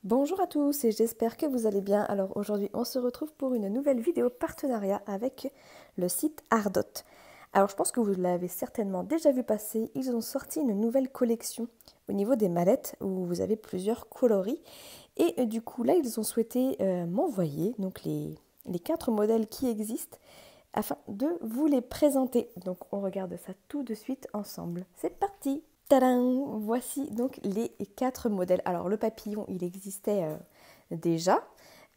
Bonjour à tous et j'espère que vous allez bien. Alors aujourd'hui on se retrouve pour une nouvelle vidéo partenariat avec le site Ardot. Alors je pense que vous l'avez certainement déjà vu passer, ils ont sorti une nouvelle collection au niveau des mallettes où vous avez plusieurs coloris. Et du coup là ils ont souhaité m'envoyer donc les 4 modèles qui existent afin de vous les présenter. Donc on regarde ça tout de suite ensemble. C'est parti! Tadam! Voici donc les 4 modèles. Alors le papillon, il existait déjà,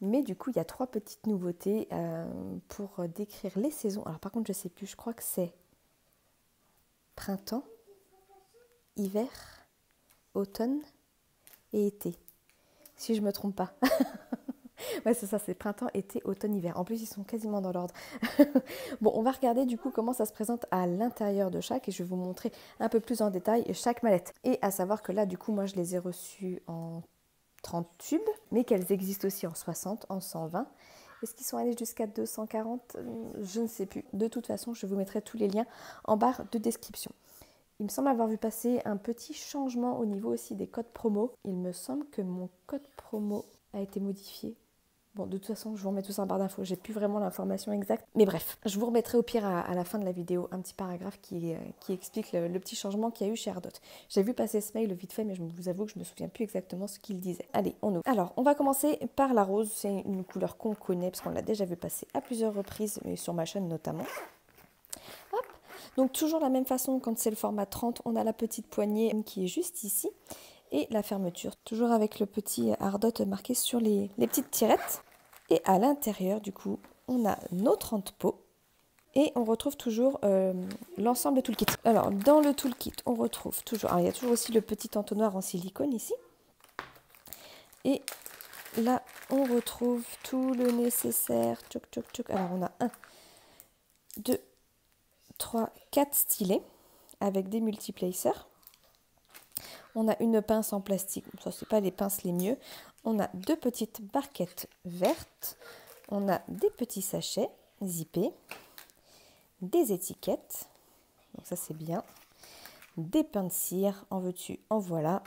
mais du coup il y a 3 petites nouveautés pour décrire les saisons. Alors par contre je sais plus, je crois que c'est printemps, hiver, automne et été. Si je me trompe pas. Ouais, c'est ça, c'est printemps, été, automne, hiver. En plus, ils sont quasiment dans l'ordre. Bon, on va regarder du coup comment ça se présente à l'intérieur de chaque et je vais vous montrer un peu plus en détail chaque mallette. Et à savoir que là, du coup, moi, je les ai reçues en 30 tubes, mais qu'elles existent aussi en 60, en 120. Est-ce qu'ils sont allés jusqu'à 240? Je ne sais plus. De toute façon, je vous mettrai tous les liens en barre de description. Il me semble avoir vu passer un petit changement au niveau aussi des codes promo. Il me semble que mon code promo a été modifié. Bon, de toute façon, je vous remets tout ça en barre d'infos. J'ai plus vraiment l'information exacte. Mais bref, je vous remettrai au pire à la fin de la vidéo un petit paragraphe qui explique le petit changement qu'il y a eu chez Ardot. J'ai vu passer ce mail vite fait, mais je vous avoue que je ne me souviens plus exactement ce qu'il disait. Allez, on ouvre. Alors, on va commencer par la rose. C'est une couleur qu'on connaît parce qu'on l'a déjà vu passer à plusieurs reprises, mais sur ma chaîne notamment. Hop. Donc, toujours la même façon, quand c'est le format 30, on a la petite poignée qui est juste ici. Et la fermeture, toujours avec le petit Ardot marqué sur les petites tirettes. Et à l'intérieur, du coup, on a nos 30 pots. Et on retrouve toujours l'ensemble toolkit. Alors, dans le toolkit, on retrouve toujours... Alors, il y a toujours aussi le petit entonnoir en silicone ici. Et là, on retrouve tout le nécessaire. Tchouk, tchouk, tchouk. Alors, on a 1, 2, 3, 4 stylets avec des multiplacers. On a une pince en plastique. Ça, c'est pas les pinces les mieux. On a 2 petites barquettes vertes. On a des petits sachets zippés. Des étiquettes. Donc ça, c'est bien. Des pains de cire. En veux-tu, en voilà.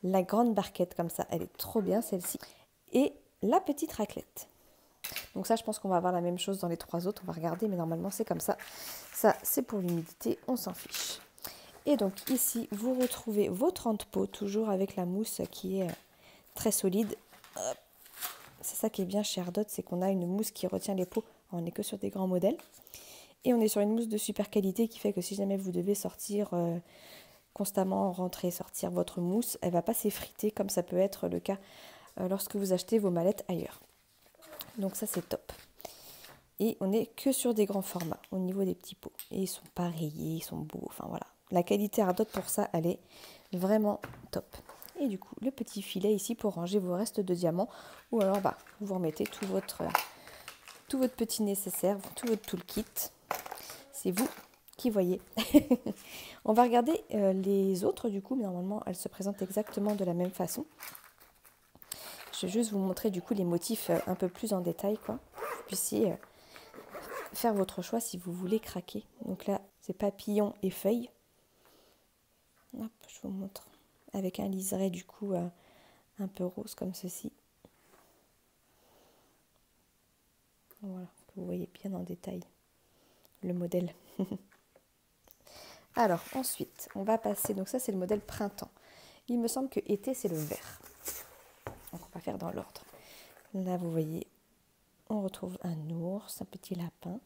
La grande barquette comme ça, elle est trop bien celle-ci. Et la petite raclette. Donc ça, je pense qu'on va avoir la même chose dans les 3 autres. On va regarder, mais normalement, c'est comme ça. Ça, c'est pour l'humidité. On s'en fiche. Et donc ici, vous retrouvez vos 30 pots, toujours avec la mousse qui est très solide. C'est ça qui est bien chez Ardot, c'est qu'on a une mousse qui retient les pots. On n'est que sur des grands modèles. Et on est sur une mousse de super qualité qui fait que si jamais vous devez sortir constamment, rentrer, sortir votre mousse, elle ne va pas s'effriter comme ça peut être le cas lorsque vous achetez vos mallettes ailleurs. Donc ça, c'est top. Et on n'est que sur des grands formats au niveau des petits pots. Et ils sont pas rayés, ils sont beaux, enfin voilà. La qualité Ardot pour ça, elle est vraiment top. Et du coup, le petit filet ici pour ranger vos restes de diamants. Ou alors, vous remettez tout votre petit nécessaire, tout votre toolkit. C'est vous qui voyez. On va regarder les autres du coup, mais normalement, elles se présentent exactement de la même façon. Je vais juste vous montrer du coup les motifs un peu plus en détail, quoi. Que vous puissiez faire votre choix si vous voulez craquer. Donc là, c'est papillon et feuilles. Hop, je vous montre. Avec un liseré du coup un peu rose comme ceci. Voilà, que vous voyez bien en détail le modèle. Alors ensuite, on va passer, donc ça c'est le modèle printemps. Il me semble que été c'est le vert. Donc on va faire dans l'ordre. Là vous voyez, on retrouve un ours, un petit lapin,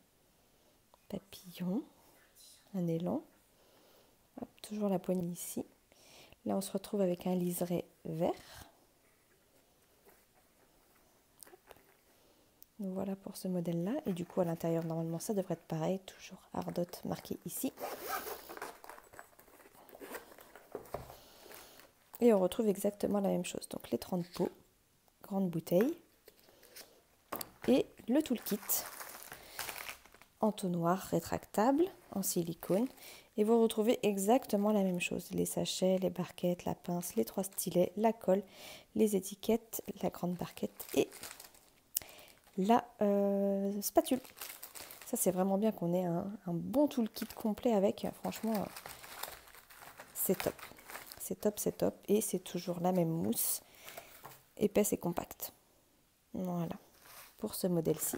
papillon, un élan. Hop, toujours la poignée ici. Là on se retrouve avec un liseré vert. Donc voilà pour ce modèle-là. Et du coup, à l'intérieur, normalement, ça devrait être pareil. Toujours Ardot marqué ici. Et on retrouve exactement la même chose. Donc les 30 pots, grande bouteille. Et le toolkit, entonnoir rétractable en silicone. Et vous retrouvez exactement la même chose. Les sachets, les barquettes, la pince, les 3 stylets, la colle, les étiquettes, la grande barquette et la spatule. Ça, c'est vraiment bien qu'on ait un bon toolkit complet avec. Franchement, c'est top. C'est top, c'est top. Et c'est toujours la même mousse épaisse et compacte. Voilà, pour ce modèle-ci.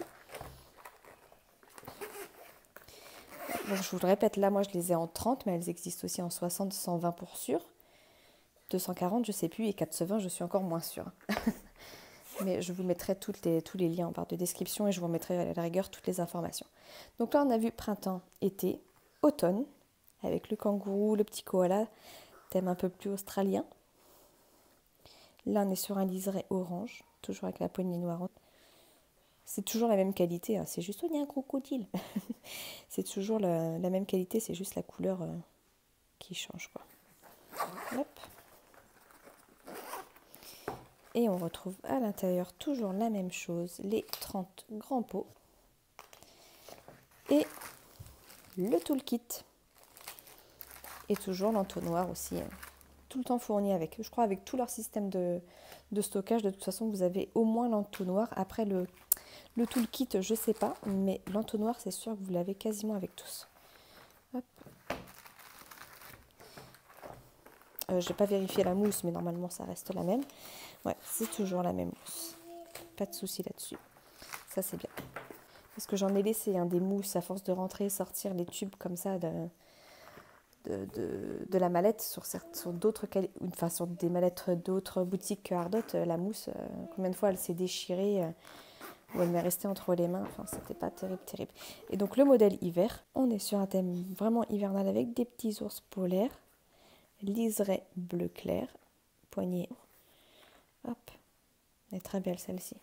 Donc je vous le répète, là moi je les ai en 30, mais elles existent aussi en 60, 120 pour sûr. 240 je sais plus, et 420 je suis encore moins sûre. Mais je vous mettrai tous les liens en barre de description et je vous remettrai à la rigueur toutes les informations. Donc là on a vu printemps, été, automne, avec le kangourou, le petit koala, thème un peu plus australien. Là on est sur un liseré orange, toujours avec la poignée noire. C'est toujours la même qualité, hein. C'est juste, il y a un crocodile. C'est toujours la même qualité, c'est juste la couleur qui change, quoi. Hop. Et on retrouve à l'intérieur toujours la même chose, les 30 grands pots. Et le toolkit. Et toujours l'entonnoir aussi, tout le temps fourni avec. Je crois avec tout leur système de stockage, de toute façon, vous avez au moins l'entonnoir. Après, le toolkit, je sais pas, mais l'entonnoir, c'est sûr que vous l'avez quasiment avec tous. Hop. J'ai pas vérifié la mousse, mais normalement, ça reste la même. Ouais, c'est toujours la même mousse. Pas de souci là-dessus. Ça, c'est bien. Parce que j'en ai laissé des mousses à force de rentrer et sortir les tubes comme ça de la mallette sur d'autres, enfin sur des mallettes d'autres boutiques que Ardot. La mousse, combien de fois elle s'est déchirée ou elle m'est restée entre les mains. Enfin, c'était pas terrible. Et donc le modèle hiver, on est sur un thème vraiment hivernal avec des petits ours polaires, liseré bleu clair, poignée. Hop, elle est très belle celle-ci.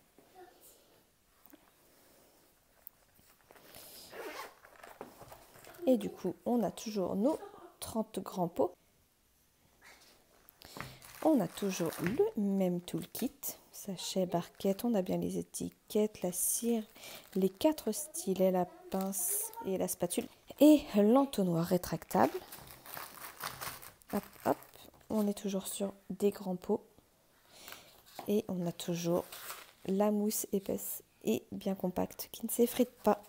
Et du coup, on a toujours nos 30 grands pots. On a toujours le même toolkit, sachet, barquette, on a bien les étiquettes, la cire, les 4 stylets, la pince et la spatule. Et l'entonnoir rétractable. Hop, hop, on est toujours sur des grands pots. Et on a toujours la mousse épaisse et bien compacte qui ne s'effrite pas.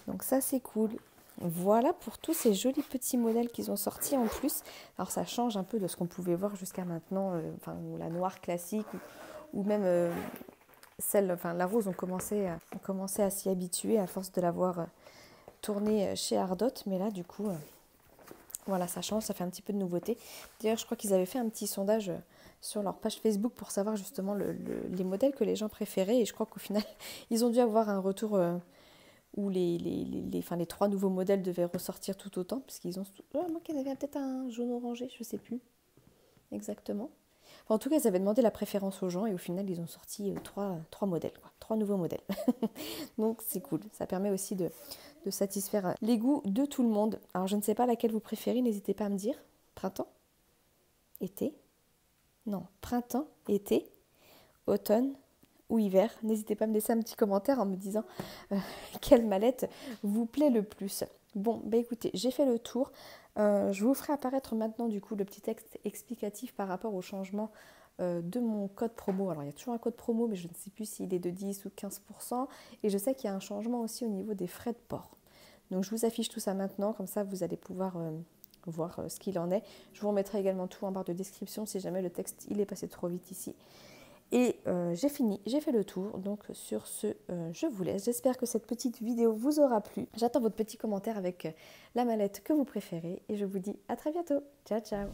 Donc ça c'est cool. Voilà pour tous ces jolis petits modèles qu'ils ont sortis en plus. Alors ça change un peu de ce qu'on pouvait voir jusqu'à maintenant, la noire classique ou même la rose, on commençait à s'y habituer à force de l'avoir tournée chez Ardot. Mais là du coup, voilà, ça change, ça fait un petit peu de nouveauté. D'ailleurs je crois qu'ils avaient fait un petit sondage sur leur page Facebook pour savoir justement les modèles que les gens préféraient. Et je crois qu'au final, ils ont dû avoir un retour... où les 3 nouveaux modèles devaient ressortir tout autant, parce qu'ils ont... moi qui en avait peut-être un jaune orangé, je ne sais plus exactement. Enfin, en tout cas, ils avaient demandé la préférence aux gens, et au final, ils ont sorti 3 modèles, quoi. 3 nouveaux modèles. Donc, c'est cool. Ça permet aussi de satisfaire les goûts de tout le monde. Alors, je ne sais pas laquelle vous préférez, n'hésitez pas à me dire. Printemps? Été? Non, printemps, été, automne ou hiver. N'hésitez pas à me laisser un petit commentaire en me disant quelle mallette vous plaît le plus. Bon, bah écoutez, j'ai fait le tour. Je vous ferai apparaître maintenant du coup le petit texte explicatif par rapport au changement de mon code promo. Alors il y a toujours un code promo, mais je ne sais plus s'il est de 10 ou 15%. Et je sais qu'il y a un changement aussi au niveau des frais de port. Donc je vous affiche tout ça maintenant, comme ça vous allez pouvoir voir ce qu'il en est. Je vous remettrai également tout en barre de description si jamais le texte il est passé trop vite ici. Et j'ai fini, j'ai fait le tour, donc sur ce, je vous laisse. J'espère que cette petite vidéo vous aura plu. J'attends votre petit commentaire avec la mallette que vous préférez et je vous dis à très bientôt. Ciao, ciao!